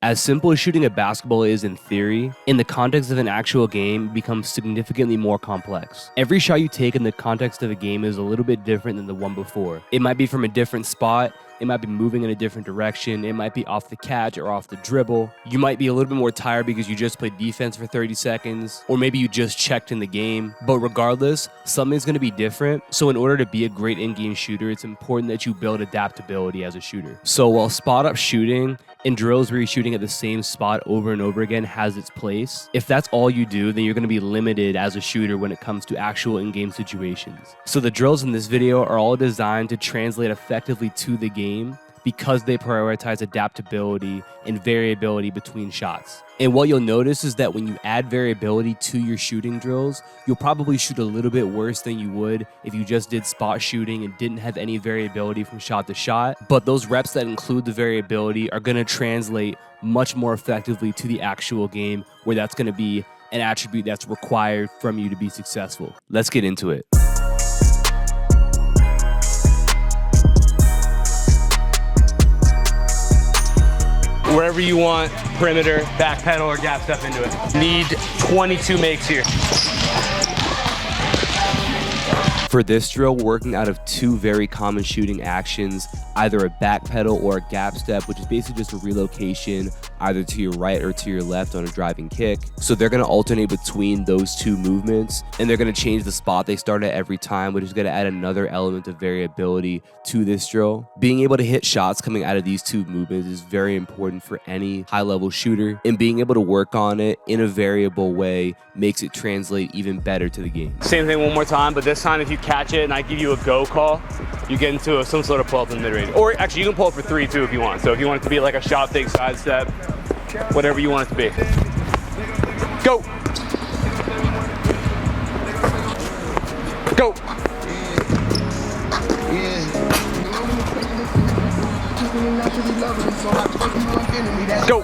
As simple as shooting a basketball is in theory, in the context of an actual game, it becomes significantly more complex. Every shot you take in the context of a game is a little bit different than the one before. It might be from a different spot, it might be moving in a different direction, it might be off the catch or off the dribble. You might be a little bit more tired because you just played defense for 30 seconds, or maybe you just checked in the game. But regardless, something's going to be different. So in order to be a great in-game shooter, it's important that you build adaptability as a shooter. So while spot-up shooting in drills where you're shooting at the same spot over and over again has its place, if that's all you do, then you're going to be limited as a shooter when it comes to actual in-game situations. So the drills in this video are all designed to translate effectively to the game because they prioritize adaptability and variability between shots. And what you'll notice is that when you add variability to your shooting drills, you'll probably shoot a little bit worse than you would if you just did spot shooting and didn't have any variability from shot to shot. But those reps that include the variability are going to translate much more effectively to the actual game, where that's going to be an attribute that's required from you to be successful. Let's get into it. Wherever you want, perimeter, back pedal, or gap step into it. Need 22 makes here. For this drill, we're working out of two very common shooting actions, either a back pedal or a gap step, which is basically just a relocation either to your right or to your left on a driving kick. So they're going to alternate between those two movements, and they're going to change the spot they start at every time, which is going to add another element of variability to this drill. Being able to hit shots coming out of these two movements is very important for any high-level shooter, and being able to work on it in a variable way makes it translate even better to the game. Same thing one more time, but this time if you catch it and I give you a go call, you get into some sort of pull up in the mid-range. Or actually, you can pull up for 3 too if you want. So if you want it to be like a shot fake side step, whatever you want it to be. Go! Go! Go!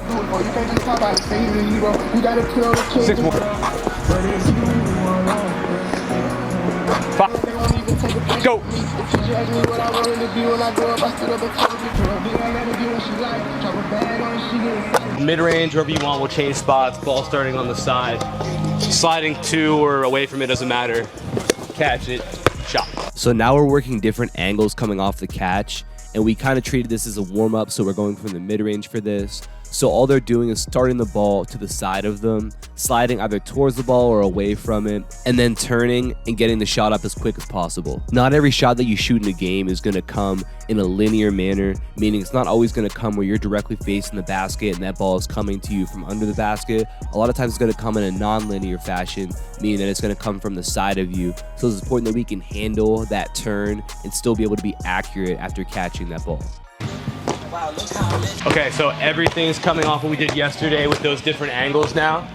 6 more. 5. Go! Mid-range, wherever you want, we'll change spots. Ball starting on the side. Sliding to or away from it doesn't matter. Catch it, shot. So now we're working different angles coming off the catch, and we kind of treated this as a warm-up, so we're going from the mid-range for this. So all they're doing is starting the ball to the side of them, sliding either towards the ball or away from it, and then turning and getting the shot up as quick as possible. Not every shot that you shoot in a game is going to come in a linear manner, meaning it's not always going to come where you're directly facing the basket and that ball is coming to you from under the basket. A lot of times it's going to come in a non-linear fashion, meaning that it's going to come from the side of you. So it's important that we can handle that turn and still be able to be accurate after catching that ball. Okay, so everything's coming off what we did yesterday with those different angles now.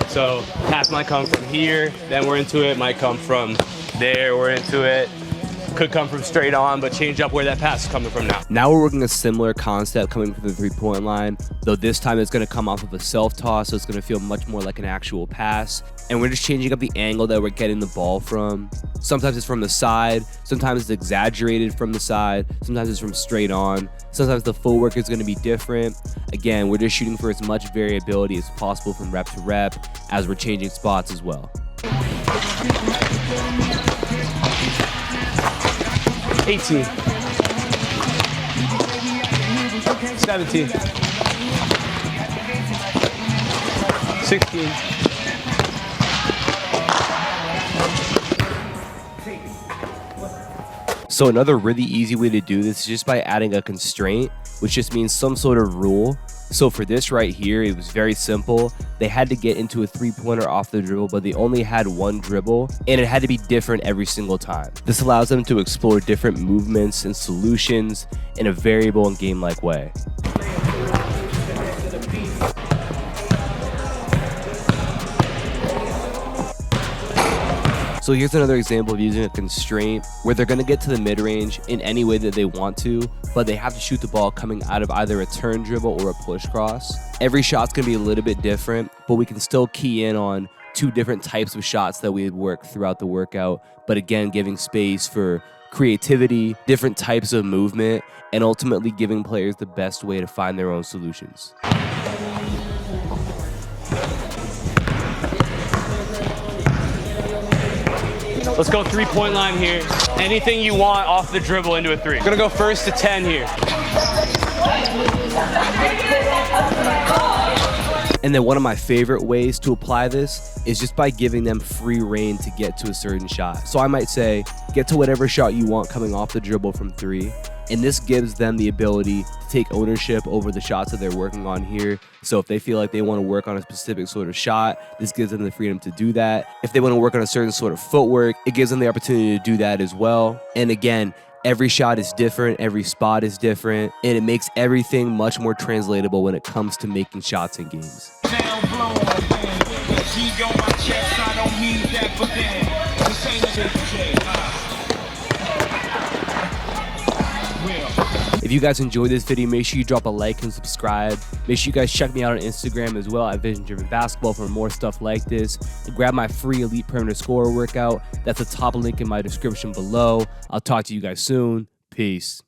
So pass might come from here, then we're into it, might come from there, we're into it. Could come from straight on, but change up where that pass is coming from now. Now we're working a similar concept coming from the three-point line, though this time it's going to come off of a self-toss, so it's going to feel much more like an actual pass. And we're just changing up the angle that we're getting the ball from. Sometimes it's from the side, sometimes it's exaggerated from the side, sometimes it's from straight on, sometimes the footwork is going to be different. Again, we're just shooting for as much variability as possible from rep to rep as we're changing spots as well. 18, 17, 16, So another really easy way to do this is just by adding a constraint, which just means some sort of rule. So for this right here, it was very simple. They had to get into a three-pointer off the dribble, but they only had one dribble, and it had to be different every single time. This allows them to explore different movements and solutions in a variable and game-like way. So here's another example of using a constraint where they're going to get to the mid-range in any way that they want to, but they have to shoot the ball coming out of either a turn dribble or a push cross. Every shot's going to be a little bit different, but we can still key in on two different types of shots that we would work throughout the workout, but again, giving space for creativity, different types of movement, and ultimately giving players the best way to find their own solutions. Let's go 3-point line here. Anything you want off the dribble into a 3. We're gonna go first to 10 here. And then one of my favorite ways to apply this is just by giving them free reign to get to a certain shot. So I might say, get to whatever shot you want coming off the dribble from 3. And this gives them the ability to take ownership over the shots that they're working on here. So if they feel like they want to work on a specific sort of shot, this gives them the freedom to do that. If they want to work on a certain sort of footwork, it gives them the opportunity to do that as well. And again, every shot is different, every spot is different, and it makes everything much more translatable when it comes to making shots in games. If you guys enjoyed this video, make sure you drop a like and subscribe. Make sure you guys check me out on Instagram as well at Vision Driven Basketball for more stuff like this. And grab my free Elite Perimeter Scorer workout. That's the top link in my description below. I'll talk to you guys soon. Peace.